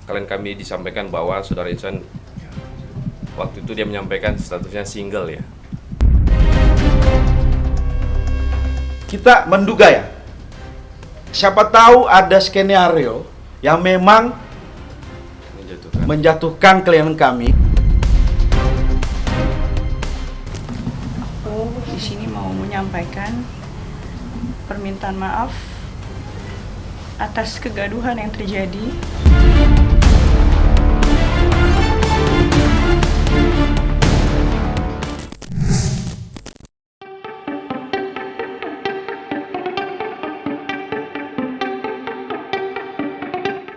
klien kami disampaikan bahwa saudara Insan waktu itu dia menyampaikan statusnya single ya. Kita menduga ya, siapa tahu ada skenario yang memang menjatuhkan klien kami. Aku di sini mau menyampaikan permintaan maaf atas kegaduhan yang terjadi.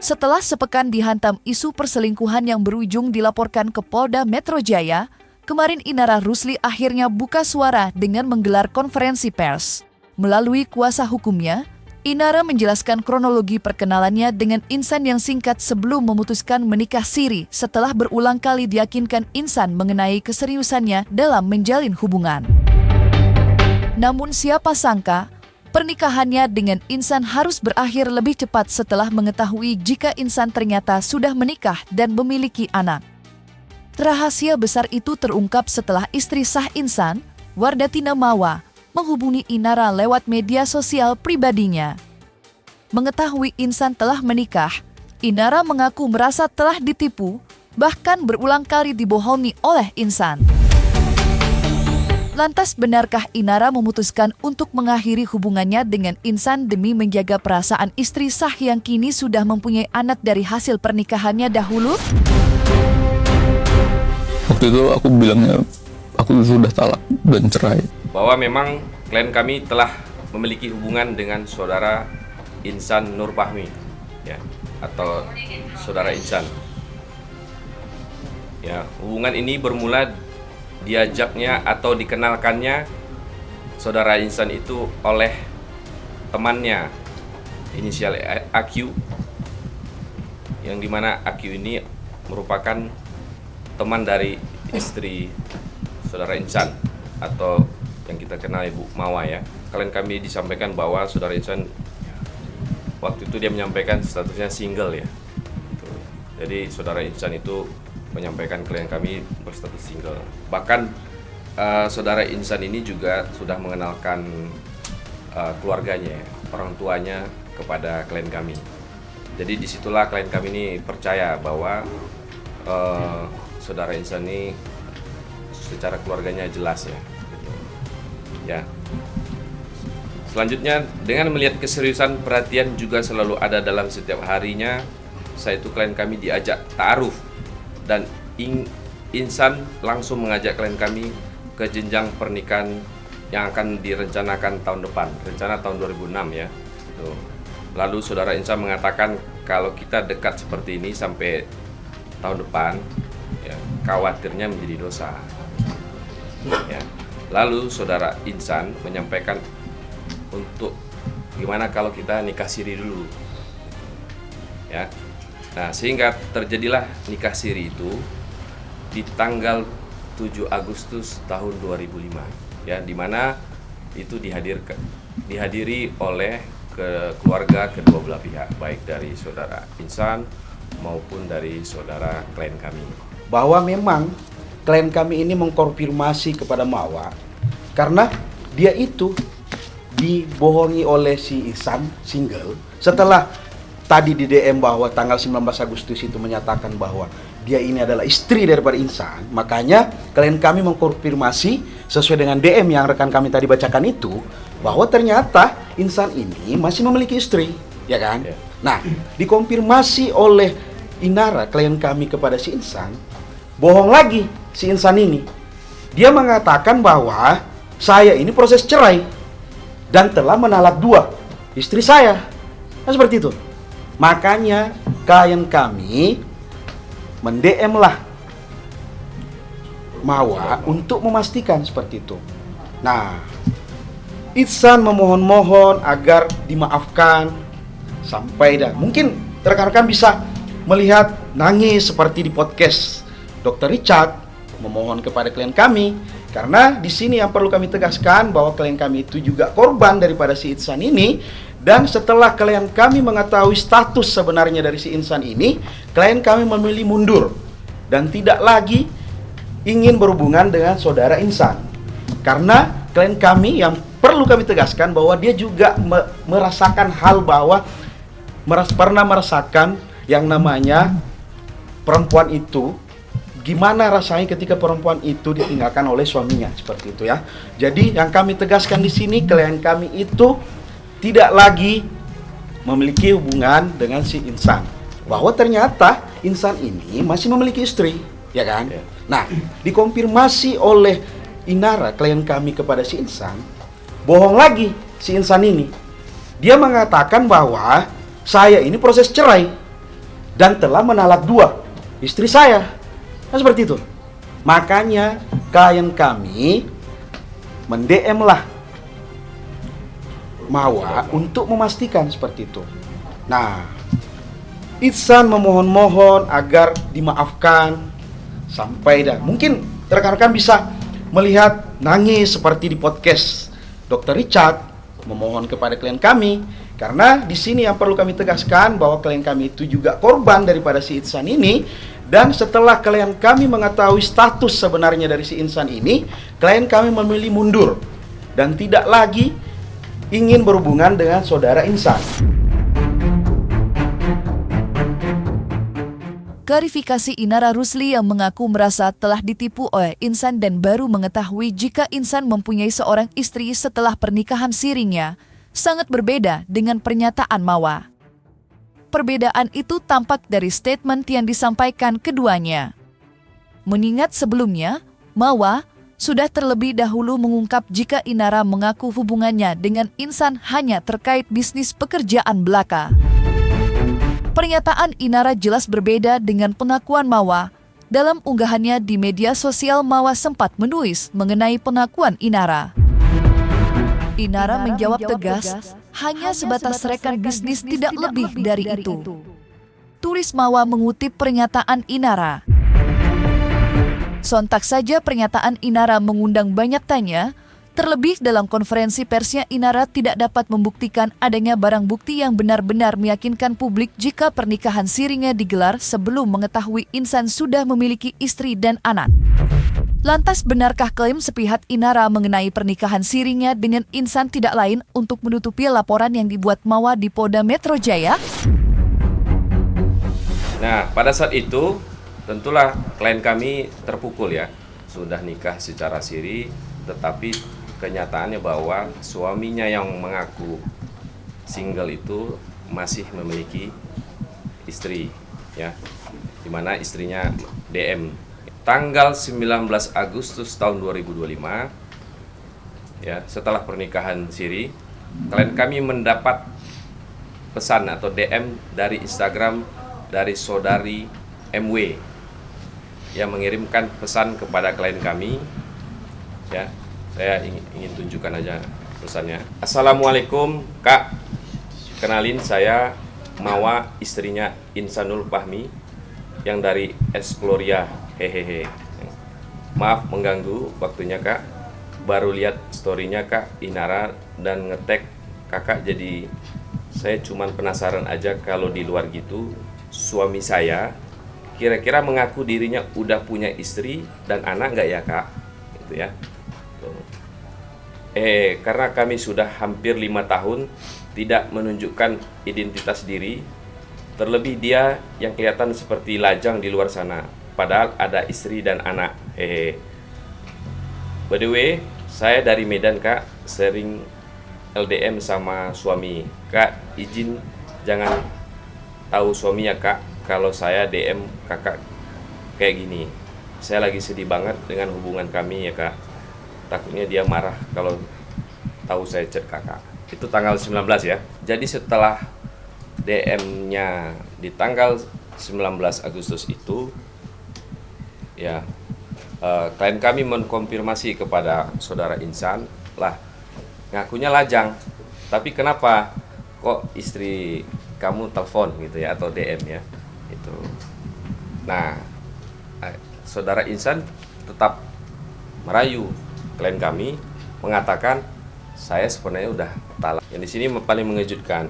Setelah sepekan dihantam isu perselingkuhan yang berujung dilaporkan ke Polda Metro Jaya, kemarin Inara Rusli akhirnya buka suara dengan menggelar konferensi pers. Melalui kuasa hukumnya, Inara menjelaskan kronologi perkenalannya dengan Insan yang singkat sebelum memutuskan menikah siri setelah berulang kali diyakinkan Insan mengenai keseriusannya dalam menjalin hubungan. Namun siapa sangka, pernikahannya dengan Insan harus berakhir lebih cepat setelah mengetahui jika Insan ternyata sudah menikah dan memiliki anak. Rahasia besar itu terungkap setelah istri sah Insan, Wardatina Mawa, menghubungi Inara lewat media sosial pribadinya. Mengetahui Insan telah menikah, Inara mengaku merasa telah ditipu, bahkan berulang kali dibohongi oleh Insan. Lantas benarkah Inara memutuskan untuk mengakhiri hubungannya dengan Insan demi menjaga perasaan istri sah yang kini sudah mempunyai anak dari hasil pernikahannya dahulu? Waktu itu aku bilangnya aku sudah talak dan cerai. Bahwa memang klien kami telah memiliki hubungan dengan saudara Insan Nur Fahmi ya, atau saudara Insan. Ya, hubungan ini bermula diajaknya atau dikenalkannya saudara Insan itu oleh temannya inisial AQ, yang dimana AQ ini merupakan teman dari istri saudara Insan atau yang kita kenal Ibu Mawa ya. Klien kami disampaikan bahwa saudara Insan waktu itu dia menyampaikan statusnya single ya. Jadi saudara Insan itu menyampaikan klien kami berstatus single. Bahkan saudara Insan ini juga sudah mengenalkan keluarganya, orang tuanya kepada klien kami. Jadi disitulah klien kami ini percaya bahwa saudara Insan ini secara keluarganya jelas ya. Ya. Selanjutnya, dengan melihat keseriusan perhatian juga selalu ada dalam setiap harinya, saya itu klien kami diajak ta'aruf dan Insan langsung mengajak klien kami ke jenjang pernikahan yang akan direncanakan tahun depan, rencana tahun 2006 ya. Lalu saudara Insan mengatakan kalau kita dekat seperti ini sampai tahun depan, ya, khawatirnya menjadi dosa. Ya. Lalu saudara Insan menyampaikan untuk gimana kalau kita nikah siri dulu. Ya. Nah, sehingga terjadilah nikah siri itu di tanggal 7 Agustus tahun 2005. Ya, di mana itu dihadiri oleh keluarga kedua belah pihak, baik dari saudara Insan maupun dari saudara klien kami. Bahwa memang klien kami ini mengkonfirmasi kepada Mawa karena dia itu dibohongi oleh si Insan single setelah tadi di DM bahwa tanggal 19 Agustus itu menyatakan bahwa dia ini adalah istri daripada Insan. Makanya klien kami mengkonfirmasi sesuai dengan DM yang rekan kami tadi bacakan itu bahwa ternyata Insan ini masih memiliki istri, ya kan? Yeah. Nah, dikonfirmasi oleh Inara klien kami kepada si Insan, bohong lagi si Insan ini. Dia mengatakan bahwa saya ini proses cerai dan telah menalak 2 istri saya. Nah, seperti itu. Makanya klien kami mend-DM lah Mawa untuk memastikan seperti itu. Nah, Insan memohon-mohon agar dimaafkan sampai dah. Mungkin rekan-rekan bisa melihat nangis seperti di podcast Dr. Richard memohon kepada klien kami, karena di sini yang perlu kami tegaskan bahwa klien kami itu juga korban daripada si Insan ini, Dan setelah klien kami mengetahui status sebenarnya dari si insan ini, klien kami memilih mundur dan tidak lagi ingin berhubungan dengan saudara insan. Karena klien kami, yang perlu kami tegaskan bahwa dia juga merasakan hal bahwa pernah merasakan yang namanya perempuan itu, gimana rasanya ketika perempuan itu ditinggalkan oleh suaminya, seperti itu ya. Jadi yang kami tegaskan di sini, klien kami itu tidak lagi memiliki hubungan dengan si insan, bahwa ternyata insan ini masih memiliki istri, ya kan? Nah, dikonfirmasi oleh Inara, klien kami, kepada si insan, bohong lagi si insan ini. Dia mengatakan bahwa saya ini proses cerai dan telah menalak 2 istri saya. Nah, seperti itu. Makanya klien kami mend-DM lah Mawa untuk memastikan seperti itu. Nah, Ihsan memohon-mohon agar dimaafkan sampai dah. Mungkin rekan-rekan bisa melihat nangis seperti di podcast Dr. Richard memohon kepada klien kami, karena di sini yang perlu kami tegaskan bahwa klien kami itu juga korban daripada si Ihsan ini. Dan setelah klien kami mengetahui status sebenarnya dari si insan ini, klien kami memilih mundur dan tidak lagi ingin berhubungan dengan saudara insan. Klarifikasi Inara Rusli yang mengaku merasa telah ditipu oleh Insan dan baru mengetahui jika Insan mempunyai seorang istri setelah pernikahan sirinya sangat berbeda dengan pernyataan Mawa. Perbedaan itu tampak dari statement yang disampaikan keduanya. Mengingat sebelumnya, Mawa sudah terlebih dahulu mengungkap jika Inara mengaku hubungannya dengan Insan hanya terkait bisnis pekerjaan belaka. Pernyataan Inara jelas berbeda dengan pengakuan Mawa. Dalam unggahannya di media sosial, Mawa sempat menulis mengenai pengakuan Inara. Inara menjawab tegas, hanya sebatas rekan bisnis, tidak lebih dari itu. Tulis Mawa mengutip pernyataan Inara. Sontak saja pernyataan Inara mengundang banyak tanya, terlebih dalam konferensi persnya Inara tidak dapat membuktikan adanya barang bukti yang benar-benar meyakinkan publik jika pernikahan sirinya digelar sebelum mengetahui Insan sudah memiliki istri dan anak. Lantas benarkah klaim sepihak Inara mengenai pernikahan sirinya dengan Insan tidak lain untuk menutupi laporan yang dibuat Mawa di Polda Metro Jaya? Nah, pada saat itu tentulah klien kami terpukul ya. Sudah nikah secara siri, tetapi kenyataannya bahwa suaminya yang mengaku single itu masih memiliki istri ya. Di mana istrinya DM. Tanggal 19 Agustus tahun 2025 ya, setelah pernikahan siri, klien kami mendapat pesan atau DM dari Instagram dari saudari MW yang mengirimkan pesan kepada klien kami ya. Saya ingin tunjukkan aja pesannya. Assalamualaikum Kak, kenalin saya Mawa, istrinya Insanul Fahmi yang dari Exploria, hehehe. Maaf mengganggu waktunya Kak, baru lihat storynya Kak Inara dan ngetek Kakak, jadi saya cuman penasaran aja kalau di luar gitu suami saya kira-kira mengaku dirinya udah punya istri dan anak nggak ya Kak, gitu ya. Karena kami sudah hampir 5 tahun tidak menunjukkan identitas diri, terlebih dia yang kelihatan seperti lajang di luar sana, padahal ada istri dan anak. By the way, saya dari Medan Kak, sering LDM sama suami. Kak, izin jangan tahu suaminya Kak kalau saya DM Kakak kayak gini. Saya lagi sedih banget dengan hubungan kami ya Kak. Takutnya dia marah kalau tahu saya chat Kakak. Itu tanggal 19 ya. Jadi setelah DM-nya di tanggal 19 Agustus itu ya, klien kami mengkonfirmasi kepada saudara Insan, lah ngakunya lajang, tapi kenapa kok istri kamu telepon gitu ya, atau DM ya itu. Nah, saudara Insan tetap merayu klien kami, mengatakan saya sebenarnya udah talak. Yang di sini paling mengejutkan,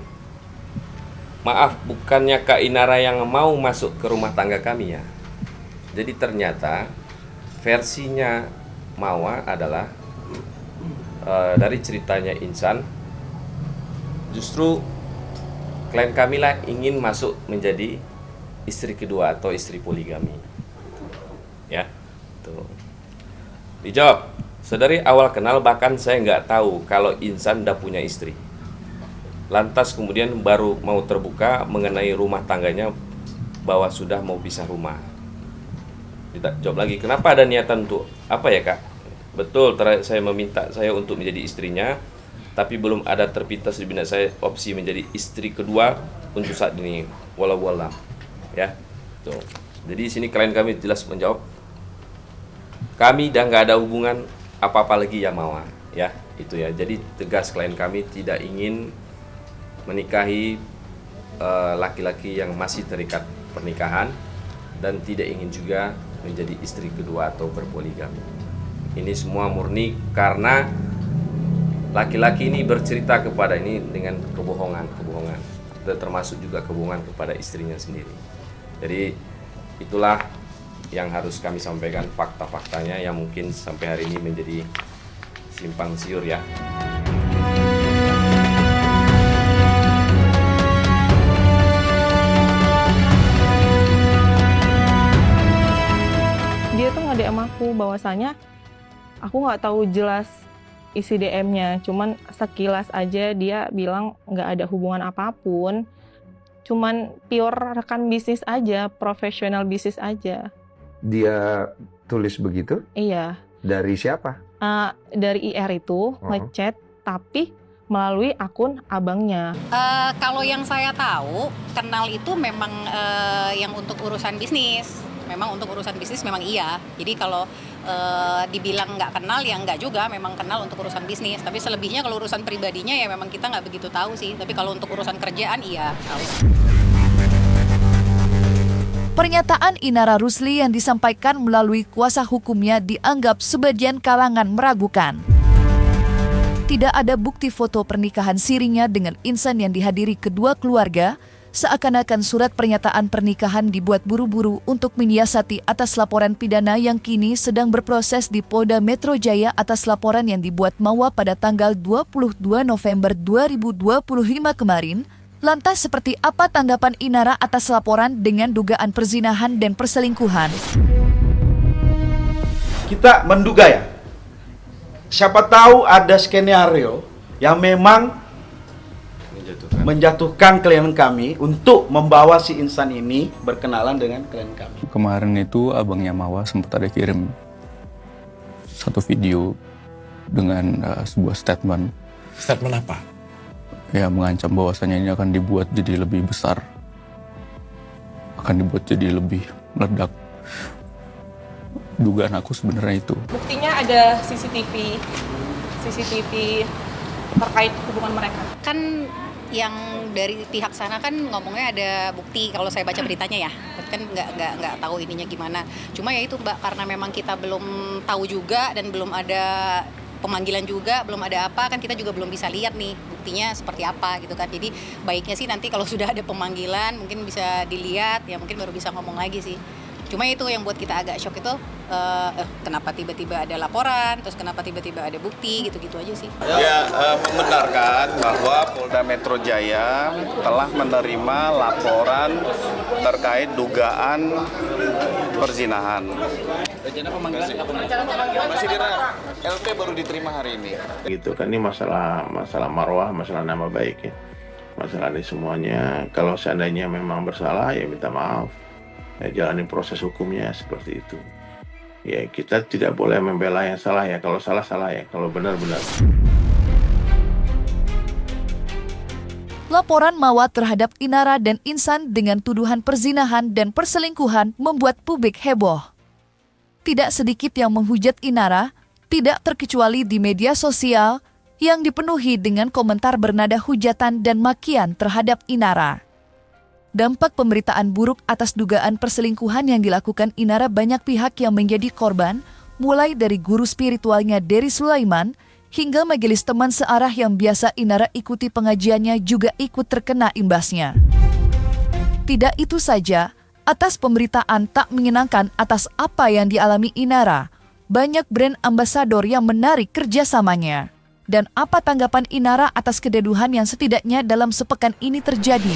maaf, bukannya Kak Inara yang mau masuk ke rumah tangga kami ya. Jadi ternyata versinya Mawa adalah dari ceritanya Insan, justru klien kami lah ingin masuk menjadi istri kedua atau istri poligami. Ya, tuh. Dijawab, sedari awal kenal bahkan saya nggak tahu kalau Insan udah punya istri. Lantas kemudian baru mau terbuka mengenai rumah tangganya bahwa sudah mau pisah rumah. Jawab lagi, kenapa ada niatan untuk apa ya Kak? Betul, saya meminta saya untuk menjadi istrinya, tapi belum ada terpintas di benak saya opsi menjadi istri kedua untuk saat ini. Walau ya. Tuh. Jadi sini klien kami jelas menjawab, kami dah nggak ada hubungan apa-apa lagi ya Mawa, ya itu ya. Jadi tegas klien kami tidak ingin menikahi laki-laki yang masih terikat pernikahan dan tidak ingin juga menjadi istri kedua atau berpoligami. Ini semua murni karena laki-laki ini bercerita kepada ini dengan kebohongan, termasuk juga kebohongan kepada istrinya sendiri. Jadi itulah yang harus kami sampaikan, fakta-faktanya yang mungkin sampai hari ini menjadi simpang siur ya. Dia tuh nge-DM aku bahwasanya aku nggak tahu jelas isi DM-nya, cuman sekilas aja dia bilang nggak ada hubungan apapun, cuman pure rekan bisnis aja, profesional bisnis aja. Dia tulis begitu? Iya. Dari siapa? Dari IR itu ngechat, tapi melalui akun abangnya. Kalau yang saya tahu, kenal itu memang yang untuk urusan bisnis. Memang untuk urusan bisnis memang iya. Jadi kalau dibilang nggak kenal ya nggak juga, memang kenal untuk urusan bisnis. Tapi selebihnya kalau urusan pribadinya ya memang kita nggak begitu tahu sih. Tapi kalau untuk urusan kerjaan iya tahu. Pernyataan Inara Rusli yang disampaikan melalui kuasa hukumnya dianggap sebagian kalangan meragukan. Tidak ada bukti foto pernikahan sirinya dengan Insan yang dihadiri kedua keluarga, seakan-akan surat pernyataan pernikahan dibuat buru-buru untuk menyiasati atas laporan pidana yang kini sedang berproses di Polda Metro Jaya atas laporan yang dibuat Mawa pada tanggal 22 November 2025 kemarin. Lantas seperti apa tanggapan Inara atas laporan dengan dugaan perzinahan dan perselingkuhan? Kita menduga ya, siapa tahu ada skenario yang memang menjatuhkan klien kami untuk membawa si Insan ini berkenalan dengan klien kami. Kemarin itu abangnya Mawa sempat ada kirim satu video dengan sebuah statement. Statement apa? Ya, mengancam bahwasannya ini akan dibuat jadi lebih besar, akan dibuat jadi lebih meledak. Dugaan aku sebenarnya itu. Buktinya ada CCTV terkait hubungan mereka. Kan yang dari pihak sana kan ngomongnya ada bukti kalau saya baca beritanya ya, tapi kan nggak tahu ininya gimana. Cuma ya itu Mbak, karena memang kita belum tahu juga dan belum ada pemanggilan juga, belum ada apa, kan kita juga belum bisa lihat nih buktinya seperti apa gitu kan. Jadi baiknya sih nanti kalau sudah ada pemanggilan mungkin bisa dilihat ya, mungkin baru bisa ngomong lagi sih. Cuma itu yang buat kita agak shock itu kenapa tiba-tiba ada laporan, terus kenapa tiba-tiba ada bukti, gitu-gitu aja sih. Ya, membenarkan bahwa Polda Metro Jaya telah menerima laporan terkait dugaan perzinahan. Rencana pemanggilan masih dirancang. LP baru diterima hari ini. Gitu kan, ini masalah marwah, masalah nama baik ya. Masalah ini semuanya. Kalau seandainya memang bersalah ya minta maaf. Ya, jalani proses hukumnya seperti itu. Ya, kita tidak boleh membela yang salah ya. Kalau salah ya. Kalau benar. Laporan Mawa terhadap Inara dan Insan dengan tuduhan perzinahan dan perselingkuhan membuat publik heboh. Tidak sedikit yang menghujat Inara, tidak terkecuali di media sosial yang dipenuhi dengan komentar bernada hujatan dan makian terhadap Inara. Dampak pemberitaan buruk atas dugaan perselingkuhan yang dilakukan Inara banyak pihak yang menjadi korban, mulai dari guru spiritualnya Dery Sulaiman hingga majelis teman searah yang biasa Inara ikuti pengajiannya juga ikut terkena imbasnya. Tidak itu saja, atas pemberitaan tak menyenangkan atas apa yang dialami Inara, banyak brand ambasador yang menarik kerjasamanya. Dan apa tanggapan Inara atas kegaduhan yang setidaknya dalam sepekan ini terjadi?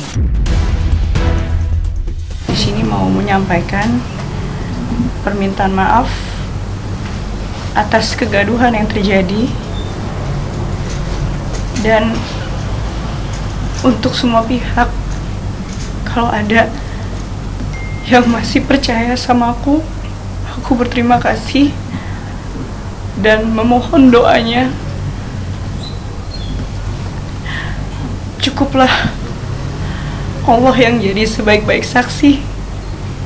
Di sini mau menyampaikan permintaan maaf atas kegaduhan yang terjadi, dan untuk semua pihak, kalau ada yang masih percaya sama aku berterima kasih dan memohon doanya. Cukuplah Allah yang jadi sebaik-baik saksi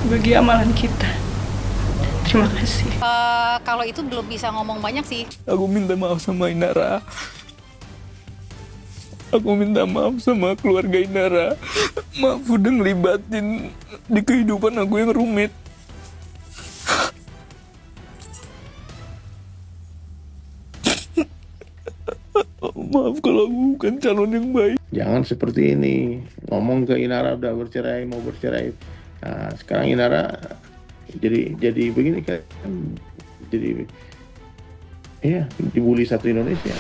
bagi amalan kita. Terima kasih. Kalau itu belum bisa ngomong banyak sih. Aku minta maaf sama Inara. Aku minta maaf sama keluarga Inara. Maaf udah ngelibatin di kehidupan aku yang rumit. Maaf kalau aku bukan calon yang baik. Jangan seperti ini. Ngomong ke Inara udah bercerai, mau bercerai. Nah, sekarang Inara jadi begini kan. Jadi ya dibully satu Indonesia.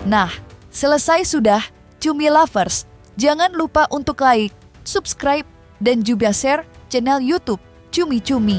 Nah, selesai sudah Cumi Lovers. Jangan lupa untuk like, subscribe, dan juga share channel YouTube Cumi Cumi.